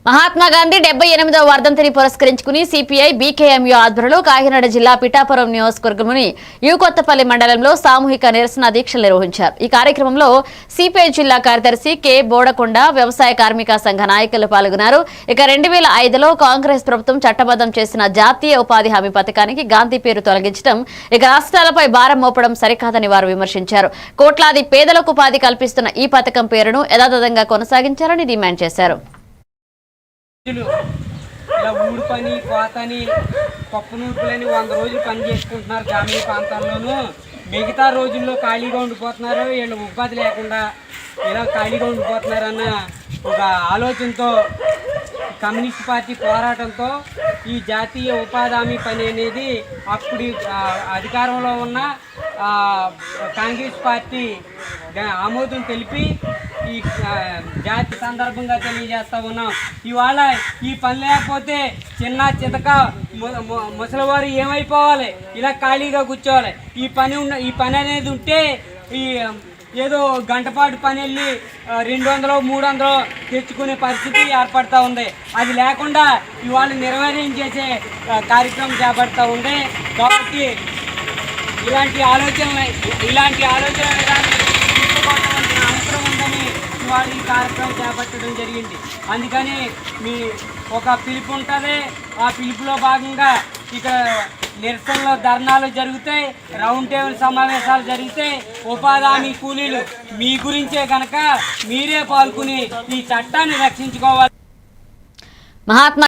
మహాత్మా గాంధీ 78వ వర్ధంతిని పురస్కరించుకుని సిపిఐ బీకేఎంయూ ఆధ్వర్యంలో కాకినాడ జిల్లా పిఠాపురం నియోజకవర్గంలోని యూకొత్తపల్లి మండలంలో సామూహిక నిరసన దీక్షలు నిర్వహించారు. ఈ కార్యక్రమంలో సిపిఐ జిల్లా కార్యదర్శి కె బోడకొండ, వ్యవసాయ కార్మిక సంఘ నాయకులు పాల్గొన్నారు. ఇక 2005లో కాంగ్రెస్ ప్రభుత్వం చట్టబద్ధం చేసిన జాతీయ ఉపాధి హామీ పథకానికి గాంధీ పేరు తొలగించడం, ఇక రాష్ట్రాలపై భారం మోపడం సరికాదని వారు విమర్శించారు. కోట్లాది పేదలకు ఉపాధి కల్పిస్తున్న ఈ పథకం పేరును యథాతథంగా కొనసాగించాలని డిమాండ్ చేశారు. ఇలా ఊడి పని, కోతని, పప్పు నూర్పులని 100 రోజులు పని చేసుకుంటున్నారు గ్రామీణ ప్రాంతాల్లోనూ. మిగతా రోజుల్లో ఖాళీగా ఉండిపోతున్నారు. వీళ్ళు ఉపాధి లేకుండా ఇలా ఖాళీగా ఉండిపోతున్నారన్న ఒక ఆలోచనతో కమ్యూనిస్ట్ పార్టీ పోరాటంతో ఈ జాతీయ ఉపాధి హామీ పని అనేది అప్పుడు అధికారంలో ఉన్న కాంగ్రెస్ పార్టీ ఆమోదం తెలిపి ఈ జాతి సందర్భంగా తెలియజేస్తా ఉన్నాం. ఇవాళ ఈ పని లేకపోతే చిన్న చితక ముసలివారు ఏమైపోవాలి, ఇలా ఖాళీగా కూర్చోవాలి. ఈ పని అనేది ఉంటే ఈ ఏదో గంటపాటు పని వెళ్ళి 200, 300 తెచ్చుకునే పరిస్థితి ఏర్పడుతూ ఉంది. అది లేకుండా ఇవాళ నిర్వహణ చేసే కార్యక్రమం చేపడుతూ ఉంది. కాబట్టి ఇలాంటి ఆలోచన విధానం తీసుకోవాల్సిన అవసరం ఉందని ఇవాళ ఈ కార్యక్రమం చేపట్టడం జరిగింది. అందుకని మీ ఒక పిలుపు ఉంటుంది. ఆ పిలుపులో భాగంగా ఇక్కడ నిరసనలో ధర్నాలు జరుగుతాయి, రౌండ్ టేబుల్ సమావేశాలు జరుగుతాయి. ఉపాధి హామీ కూలీలు మీ గురించే కనుక మీరే పాల్గొని ఈ చట్టాన్ని రక్షించుకోవాలి.